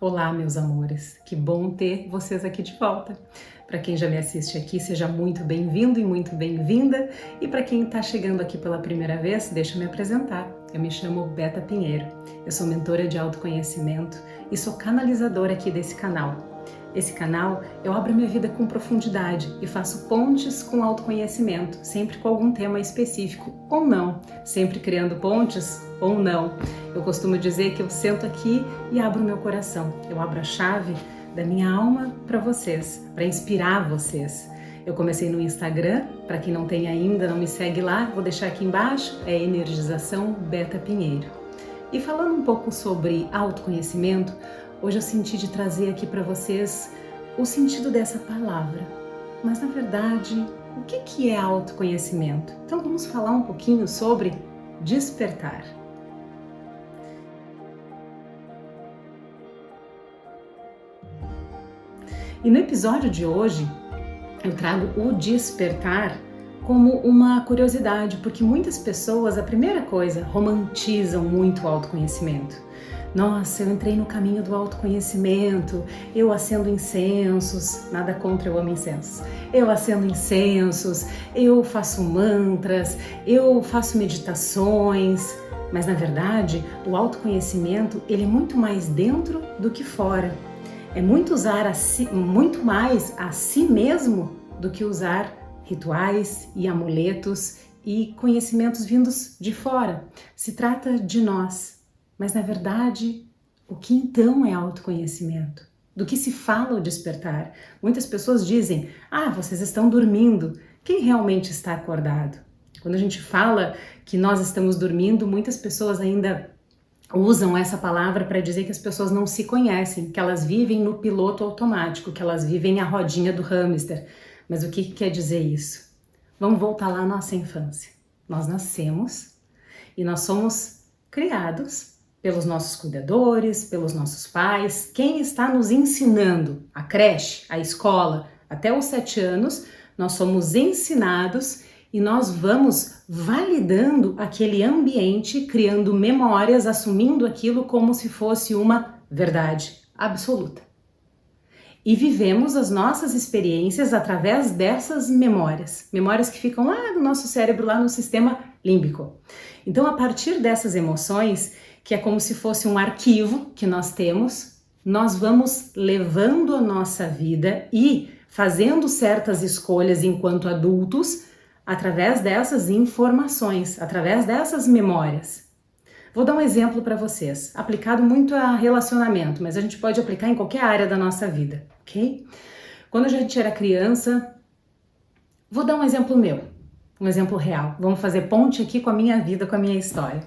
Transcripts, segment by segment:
Olá, meus amores, que bom ter vocês aqui de volta. Para quem já me assiste aqui, seja muito bem-vindo e muito bem-vinda. E para quem está chegando aqui pela primeira vez, deixa eu me apresentar. Eu me chamo Beta Pinheiro, eu sou mentora de autoconhecimento e sou canalizadora aqui desse canal. Esse canal eu abro minha vida com profundidade e faço pontes com autoconhecimento, sempre com algum tema específico ou não, sempre criando pontes ou não. Eu costumo dizer que eu sento aqui e abro meu coração, eu abro a chave da minha alma para vocês, para inspirar vocês. Eu comecei no Instagram, para quem não tem ainda, não me segue lá, vou deixar aqui embaixo, é Energização Beta Pinheiro. E falando um pouco sobre autoconhecimento, hoje eu senti de trazer aqui para vocês o sentido dessa palavra. Mas na verdade, o que é autoconhecimento? Então vamos falar um pouquinho sobre despertar. E no episódio de hoje, eu trago o despertar como uma curiosidade, porque muitas pessoas, a primeira coisa, romantizam muito o autoconhecimento. Nossa, eu entrei no caminho do autoconhecimento, eu acendo incensos, nada contra, eu amo incensos. Eu acendo incensos, eu faço mantras, eu faço meditações, mas na verdade, o autoconhecimento, ele é muito mais dentro do que fora. É muito muito mais a si mesmo do que usar rituais e amuletos e conhecimentos vindos de fora. Se trata de nós. Mas na verdade, o que então é autoconhecimento? Do que se fala o despertar? Muitas pessoas dizem, vocês estão dormindo. Quem realmente está acordado? Quando a gente fala que nós estamos dormindo, muitas pessoas ainda usam essa palavra para dizer que as pessoas não se conhecem, que elas vivem no piloto automático, que elas vivem a rodinha do hamster. Mas o que quer dizer isso? Vamos voltar lá à nossa infância. Nós nascemos e nós somos criados pelos nossos cuidadores, pelos nossos pais. Quem está nos ensinando? A creche, a escola, até os 7 anos, nós somos ensinados e nós vamos validando aquele ambiente, criando memórias, assumindo aquilo como se fosse uma verdade absoluta. E vivemos as nossas experiências através dessas memórias que ficam lá no nosso cérebro, lá no sistema límbico. Então, a partir dessas emoções, que é como se fosse um arquivo que nós temos, nós vamos levando a nossa vida e fazendo certas escolhas enquanto adultos através dessas informações, através dessas memórias. Vou dar um exemplo para vocês, aplicado muito a relacionamento, mas a gente pode aplicar em qualquer área da nossa vida, ok? Quando a gente era criança, vou dar um exemplo meu, um exemplo real. Vamos fazer ponte aqui com a minha vida, com a minha história.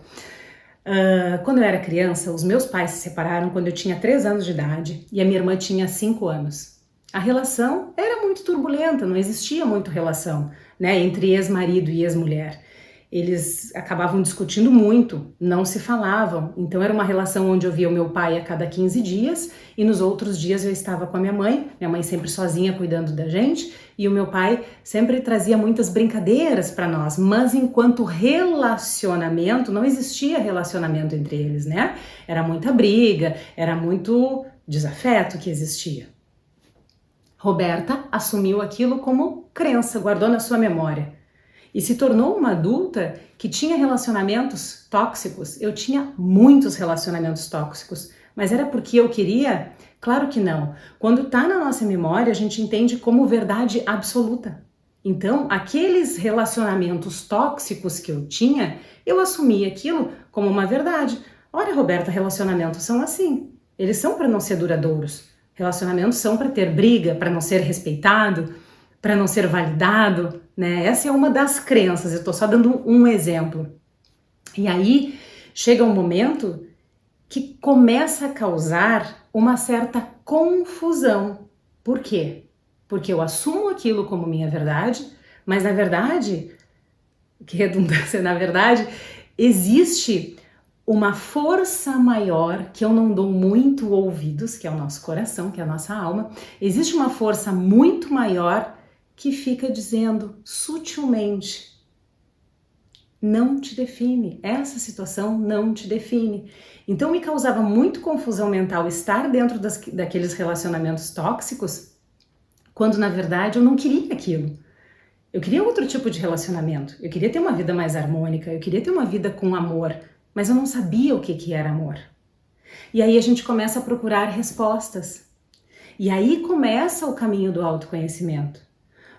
Quando eu era criança, os meus pais se separaram quando eu tinha 3 anos de idade e a minha irmã tinha 5 anos. A relação era muito turbulenta, não existia muito relação, né, entre ex-marido e ex-mulher. Eles acabavam discutindo muito, não se falavam. Então era uma relação onde eu via o meu pai a cada 15 dias e nos outros dias eu estava com a minha mãe sempre sozinha cuidando da gente, e o meu pai sempre trazia muitas brincadeiras para nós, mas enquanto relacionamento, não existia relacionamento entre eles, né? Era muita briga, era muito desafeto que existia. Roberta assumiu aquilo como crença, guardou na sua memória. E se tornou uma adulta que tinha relacionamentos tóxicos. Eu tinha muitos relacionamentos tóxicos, mas era porque eu queria? Claro que não. Quando tá na nossa memória, a gente entende como verdade absoluta. Então, aqueles relacionamentos tóxicos que eu tinha, eu assumi aquilo como uma verdade. Olha, Roberta, relacionamentos são assim. Eles são para não ser duradouros. Relacionamentos são para ter briga, para não ser respeitado, para não ser validado, né? Essa é uma das crenças, eu estou só dando um exemplo. E aí chega um momento que começa a causar uma certa confusão. Por quê? Porque eu assumo aquilo como minha verdade, mas na verdade, que redundância, na verdade, existe uma força maior que eu não dou muito ouvidos, que é o nosso coração, que é a nossa alma. Existe uma força muito maior que fica dizendo sutilmente: não te define, essa situação não te define. Então me causava muito confusão mental estar dentro daqueles relacionamentos tóxicos, quando na verdade eu não queria aquilo. Eu queria outro tipo de relacionamento, eu queria ter uma vida mais harmônica, eu queria ter uma vida com amor, mas eu não sabia o que era amor. E aí a gente começa a procurar respostas. E aí começa o caminho do autoconhecimento.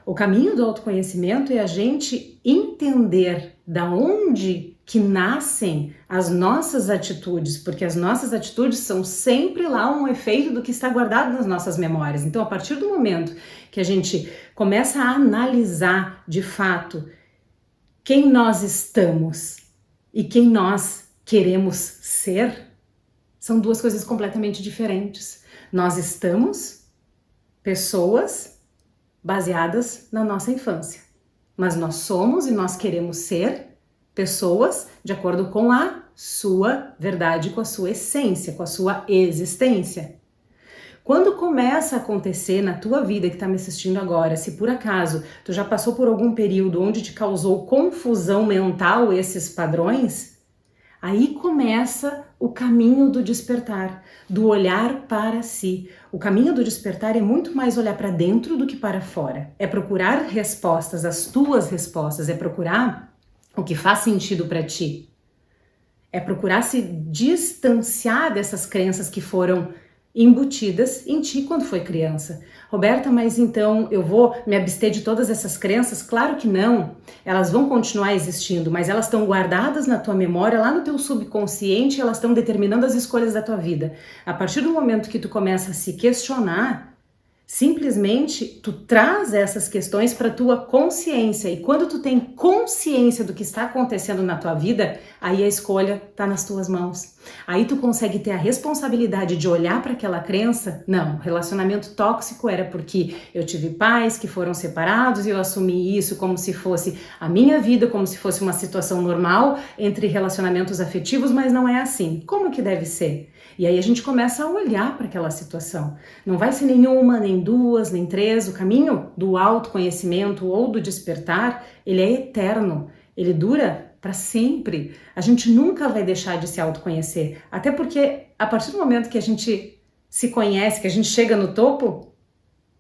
O caminho do autoconhecimento é a gente entender da onde que nascem as nossas atitudes, porque as nossas atitudes são sempre lá um efeito do que está guardado nas nossas memórias. Então, a partir do momento que a gente começa a analisar de fato quem nós estamos e quem nós queremos ser, são duas coisas completamente diferentes. Nós estamos pessoas baseadas na nossa infância, mas nós somos e nós queremos ser pessoas de acordo com a sua verdade, com a sua essência, com a sua existência. Quando começa a acontecer na tua vida que está me assistindo agora, se por acaso tu já passou por algum período onde te causou confusão mental esses padrões, aí começa o caminho do despertar, do olhar para si. O caminho do despertar é muito mais olhar para dentro do que para fora. É procurar respostas, as tuas respostas, é procurar o que faz sentido para ti. É procurar se distanciar dessas crenças que foram embutidas em ti quando foi criança. Roberta, mas então eu vou me abster de todas essas crenças? Claro que não. Elas vão continuar existindo, mas elas estão guardadas na tua memória, lá no teu subconsciente, elas estão determinando as escolhas da tua vida. A partir do momento que tu começa a se questionar, simplesmente tu traz essas questões para tua consciência, e quando tu tem consciência do que está acontecendo na tua vida, aí a escolha está nas tuas mãos. Aí tu consegue ter a responsabilidade de olhar para aquela crença. Não, relacionamento tóxico era porque eu tive pais que foram separados e eu assumi isso como se fosse a minha vida, como se fosse uma situação normal entre relacionamentos afetivos, mas não é assim. Como que deve ser? E aí a gente começa a olhar para aquela situação. Não vai ser nenhuma, nem duas, nem três. O caminho do autoconhecimento ou do despertar, ele é eterno. Ele dura para sempre. A gente nunca vai deixar de se autoconhecer. Até porque a partir do momento que a gente se conhece, que a gente chega no topo,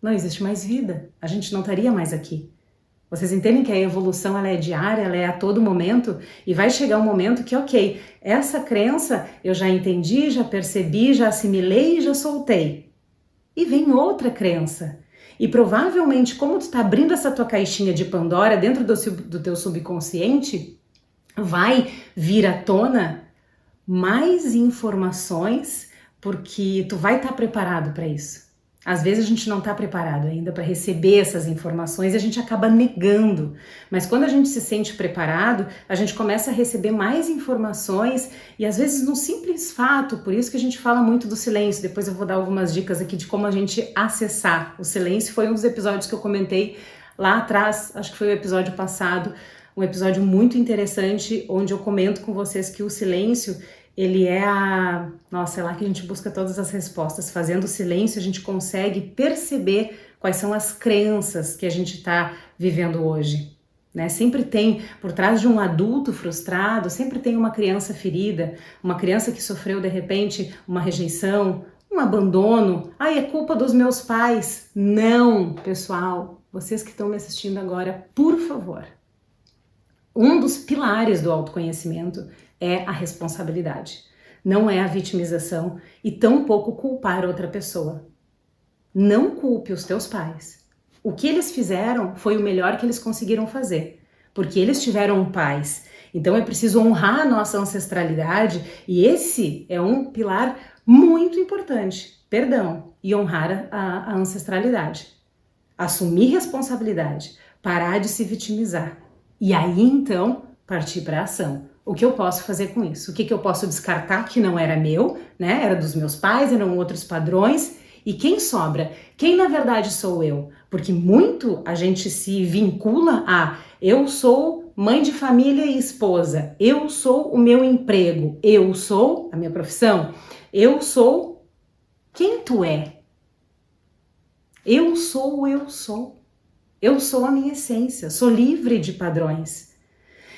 não existe mais vida. A gente não estaria mais aqui. Vocês entendem que a evolução ela é diária, ela é a todo momento, e vai chegar um momento que, ok, essa crença eu já entendi, já percebi, já assimilei e já soltei. E vem outra crença. E provavelmente, como tu está abrindo essa tua caixinha de Pandora dentro do teu subconsciente, vai vir à tona mais informações, porque tu vai estar preparado para isso. Às vezes a gente não está preparado ainda para receber essas informações e a gente acaba negando. Mas quando a gente se sente preparado, a gente começa a receber mais informações e às vezes no simples fato, por isso que a gente fala muito do silêncio. Depois eu vou dar algumas dicas aqui de como a gente acessar o silêncio. Foi um dos episódios que eu comentei lá atrás, acho que foi o episódio passado, um episódio muito interessante onde eu comento com vocês que o silêncio ele é Nossa, é lá que a gente busca todas as respostas. Fazendo silêncio, a gente consegue perceber quais são as crenças que a gente está vivendo hoje, né? Sempre tem, por trás de um adulto frustrado, sempre tem uma criança ferida, uma criança que sofreu, de repente, uma rejeição, um abandono. Ai, é culpa dos meus pais. Não, pessoal, vocês que estão me assistindo agora, por favor. Um dos pilares do autoconhecimento é a responsabilidade. Não é a vitimização e tampouco culpar outra pessoa. Não culpe os teus pais. O que eles fizeram foi o melhor que eles conseguiram fazer, porque eles tiveram pais. Então é preciso honrar a nossa ancestralidade e esse é um pilar muito importante. Perdão e honrar a ancestralidade. Assumir responsabilidade, parar de se vitimizar. E aí então partir para a ação. O que eu posso fazer com isso? O que eu posso descartar que não era meu, né? Era dos meus pais, eram outros padrões. E quem sobra? Quem na verdade sou eu? Porque muito a gente se vincula a eu sou mãe de família e esposa, eu sou o meu emprego, eu sou a minha profissão, eu sou quem tu é. Eu sou o eu sou. Eu sou a minha essência, sou livre de padrões.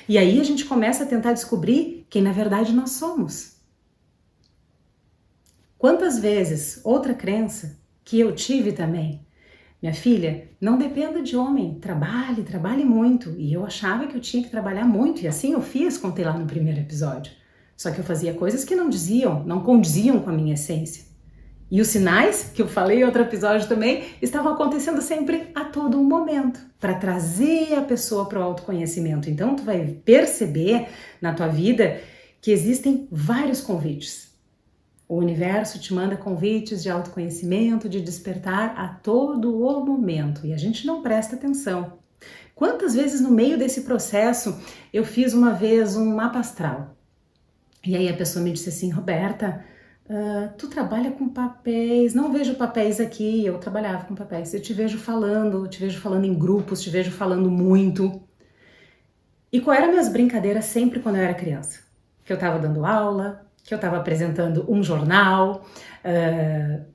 E aí a gente começa a tentar descobrir quem na verdade nós somos. Quantas vezes, outra crença que eu tive também, minha filha, não dependa de homem, trabalhe muito. E eu achava que eu tinha que trabalhar muito, e assim eu fiz, contei lá no primeiro episódio. Só que eu fazia coisas que não condiziam com a minha essência. E os sinais, que eu falei em outro episódio também, estavam acontecendo sempre a todo momento, para trazer a pessoa para o autoconhecimento. Então, tu vai perceber na tua vida que existem vários convites. O universo te manda convites de autoconhecimento, de despertar a todo o momento, e a gente não presta atenção. Quantas vezes no meio desse processo eu fiz uma vez um mapa astral? E aí a pessoa me disse assim, Roberta, tu trabalha com papéis, não vejo papéis aqui, eu trabalhava com papéis, eu te vejo falando em grupos, te vejo falando muito. E qual eram minhas brincadeiras sempre quando eu era criança? Que eu estava dando aula, que eu estava apresentando um jornal,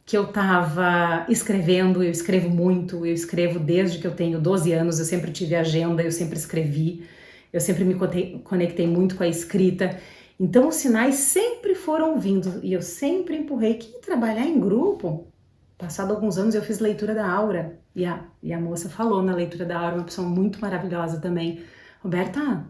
que eu estava escrevendo, eu escrevo muito, eu escrevo desde que eu tenho 12 anos, eu sempre tive agenda, eu sempre escrevi, eu sempre me conectei muito com a escrita. Então os sinais sempre foram vindo e eu sempre empurrei que trabalhar em grupo. Passado alguns anos eu fiz leitura da aura e a moça falou na leitura da aura, uma pessoa muito maravilhosa também, Roberta,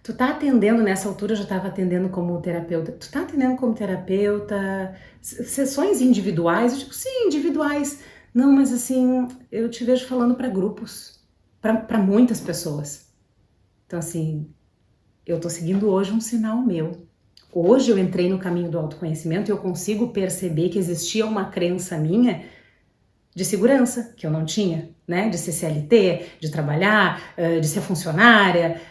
tu tá atendendo, nessa altura eu já estava atendendo como terapeuta, tu tá atendendo como terapeuta, sessões individuais? Eu digo, sim, individuais. Não, mas assim, eu te vejo falando para grupos, para muitas pessoas. Então assim, eu tô seguindo hoje um sinal meu. Hoje eu entrei no caminho do autoconhecimento e eu consigo perceber que existia uma crença minha de segurança, que eu não tinha, né? De ser CLT, de trabalhar, de ser funcionária.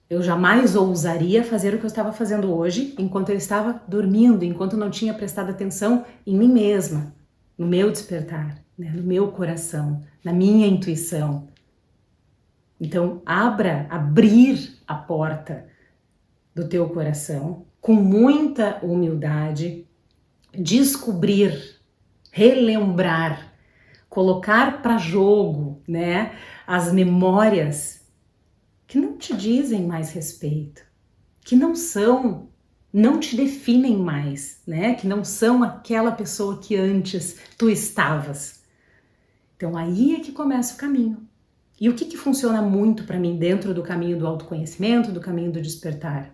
Eu jamais ousaria fazer o que eu estava fazendo hoje, enquanto eu estava dormindo, enquanto eu não tinha prestado atenção em mim mesma, no meu despertar, né? No meu coração, na minha intuição. Então, abrir a porta do teu coração com muita humildade, descobrir, relembrar, colocar para jogo, né, as memórias que não te dizem mais respeito, que não te definem mais, né, que não são aquela pessoa que antes tu estavas. Então aí é que começa o caminho. E o que funciona muito para mim dentro do caminho do autoconhecimento, do caminho do despertar?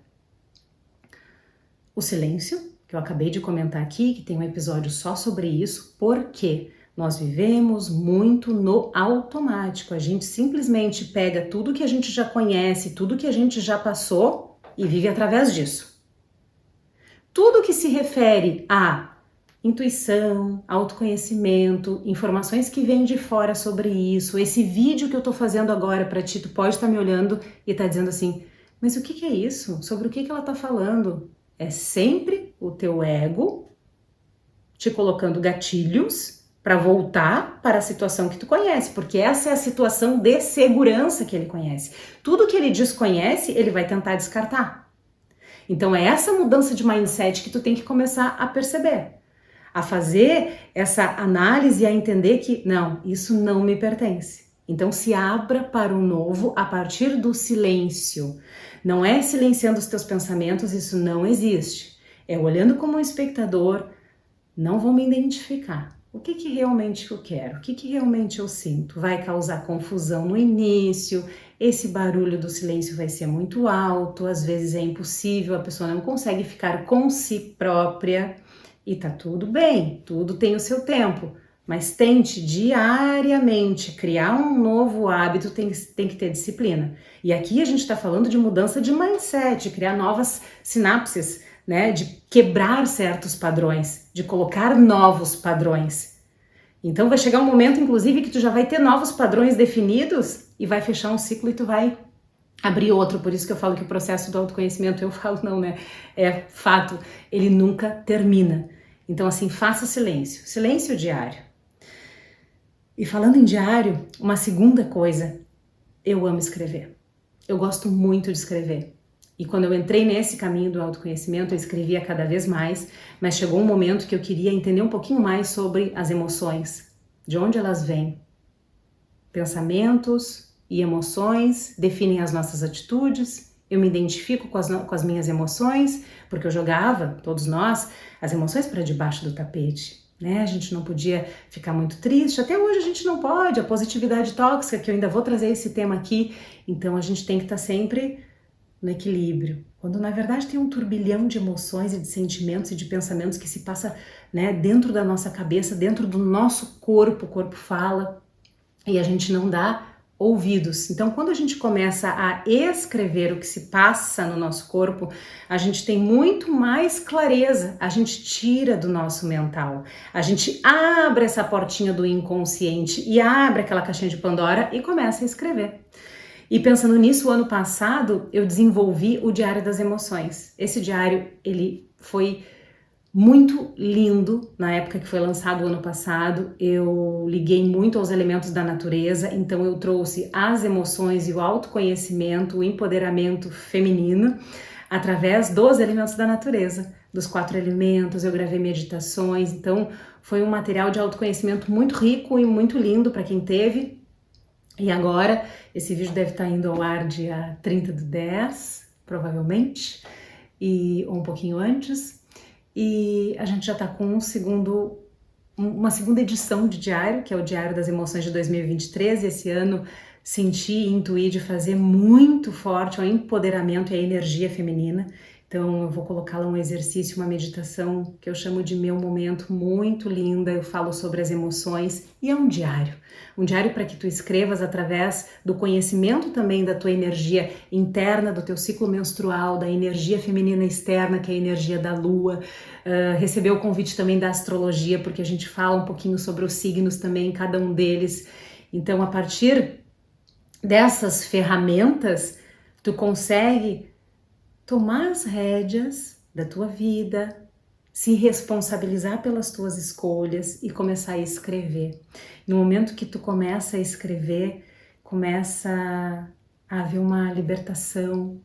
O silêncio, que eu acabei de comentar aqui, que tem um episódio só sobre isso, porque nós vivemos muito no automático. A gente simplesmente pega tudo que a gente já conhece, tudo que a gente já passou e vive através disso. Tudo que se refere a intuição, autoconhecimento, informações que vêm de fora sobre isso, esse vídeo que eu tô fazendo agora para ti, tu pode estar me olhando e tá dizendo assim, mas o que é isso? Sobre o que ela tá falando? É sempre o teu ego te colocando gatilhos para voltar para a situação que tu conhece, porque essa é a situação de segurança que ele conhece. Tudo que ele desconhece, ele vai tentar descartar. Então é essa mudança de mindset que tu tem que começar a perceber, a fazer essa análise e a entender que não, isso não me pertence. Então se abra para o novo a partir do silêncio. Não é silenciando os teus pensamentos, isso não existe. É olhando como um espectador, não vou me identificar. O que realmente eu quero? O que realmente eu sinto? Vai causar confusão no início, esse barulho do silêncio vai ser muito alto, às vezes é impossível, a pessoa não consegue ficar com si própria e tá tudo bem, tudo tem o seu tempo. Mas tente diariamente criar um novo hábito, tem que ter disciplina. E aqui a gente está falando de mudança de mindset, criar novas sinapses, né? De quebrar certos padrões, de colocar novos padrões. Então vai chegar um momento, inclusive, que tu já vai ter novos padrões definidos e vai fechar um ciclo e tu vai abrir outro. Por isso que eu falo que o processo do autoconhecimento, eu falo não, né? É fato, ele nunca termina. Então assim, faça silêncio, silêncio diário. E falando em diário, uma segunda coisa, eu amo escrever. Eu gosto muito de escrever. E quando eu entrei nesse caminho do autoconhecimento, eu escrevia cada vez mais, mas chegou um momento que eu queria entender um pouquinho mais sobre as emoções, de onde elas vêm. Pensamentos, e emoções definem as nossas atitudes. Eu me identifico com as minhas emoções, porque eu jogava, todos nós, as emoções para debaixo do tapete, né? A gente não podia ficar muito triste, até hoje a gente não pode, a positividade tóxica, que eu ainda vou trazer esse tema aqui, então a gente tem que estar sempre no equilíbrio, quando na verdade tem um turbilhão de emoções e de sentimentos e de pensamentos que se passa, né, dentro da nossa cabeça, dentro do nosso corpo, o corpo fala e a gente não dá ouvidos. Então, quando a gente começa a escrever o que se passa no nosso corpo, a gente tem muito mais clareza, a gente tira do nosso mental, a gente abre essa portinha do inconsciente e abre aquela caixinha de Pandora e começa a escrever. E pensando nisso, o ano passado eu desenvolvi o Diário das Emoções. Esse diário, ele foi muito lindo na época que foi lançado o ano passado. Eu liguei muito aos elementos da natureza, então eu trouxe as emoções e o autoconhecimento, o empoderamento feminino através dos elementos da natureza, dos 4 elementos. Eu gravei meditações, então foi um material de autoconhecimento muito rico e muito lindo para quem teve. E agora, esse vídeo deve estar indo ao ar dia 30/10, provavelmente, ou um pouquinho antes. E a gente já está com uma segunda edição de diário, que é o Diário das Emoções de 2023. Esse ano senti e intuí de fazer muito forte o empoderamento e a energia feminina. Então eu vou colocar lá um exercício, uma meditação que eu chamo de Meu Momento, muito linda. Eu falo sobre as emoções e é um diário para que tu escrevas através do conhecimento também da tua energia interna, do teu ciclo menstrual, da energia feminina externa, que é a energia da lua. Recebeu o convite também da astrologia, porque a gente fala um pouquinho sobre os signos também, cada um deles. Então, a partir dessas ferramentas, tu consegue tomar as rédeas da tua vida, se responsabilizar pelas tuas escolhas e começar a escrever. No momento que tu começa a escrever, começa a haver uma libertação,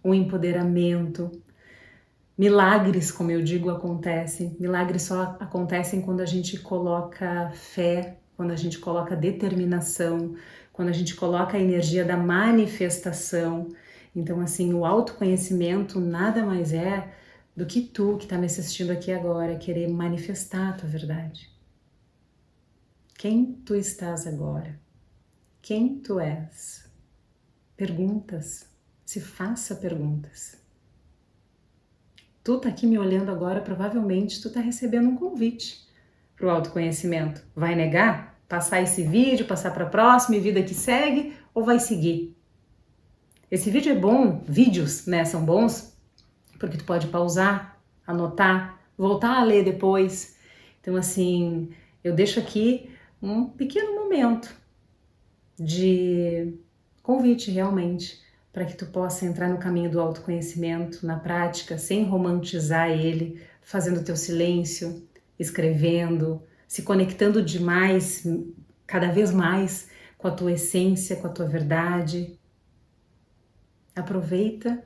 um empoderamento. Milagres, como eu digo, acontecem. Milagres só acontecem quando a gente coloca fé, quando a gente coloca determinação, quando a gente coloca a energia da manifestação. Então, assim, o autoconhecimento nada mais é do que tu que está me assistindo aqui agora, querer manifestar a tua verdade. Quem tu estás agora? Quem tu és? Perguntas. Se faça perguntas. Tu tá aqui me olhando agora, provavelmente tu tá recebendo um convite para o autoconhecimento. Vai negar? Passar esse vídeo, passar para a próxima e vida que segue, ou vai seguir? Esse vídeo é bom, vídeos, né, são bons, porque tu pode pausar, anotar, voltar a ler depois. Então, assim, eu deixo aqui um pequeno momento de convite realmente para que tu possa entrar no caminho do autoconhecimento, na prática, sem romantizar ele, fazendo teu silêncio, escrevendo, se conectando demais, cada vez mais com a tua essência, com a tua verdade. Aproveita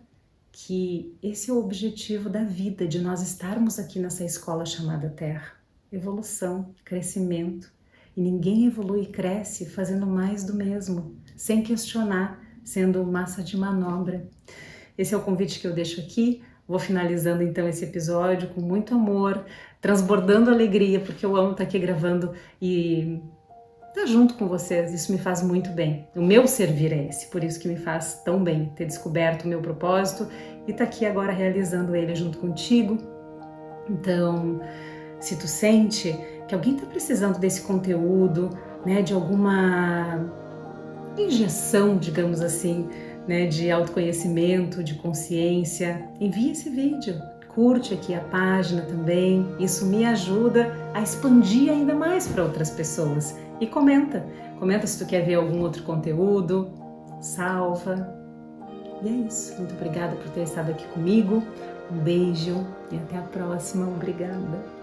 que esse é o objetivo da vida, de nós estarmos aqui nessa escola chamada Terra. Evolução, crescimento. E ninguém evolui e cresce fazendo mais do mesmo, sem questionar, sendo massa de manobra. Esse é o convite que eu deixo aqui. Vou finalizando então esse episódio com muito amor, transbordando alegria, porque eu amo estar aqui gravando e estar junto com vocês. Isso me faz muito bem. O meu servir é esse, por isso que me faz tão bem ter descoberto o meu propósito e estar aqui agora realizando ele junto contigo. Então, se tu sente que alguém está precisando desse conteúdo, né, de alguma injeção, digamos assim, né, de autoconhecimento, de consciência, envia esse vídeo, curte aqui a página também, isso me ajuda a expandir ainda mais para outras pessoas. E comenta se tu quer ver algum outro conteúdo, salva. E é isso, muito obrigada por ter estado aqui comigo, um beijo e até a próxima, obrigada.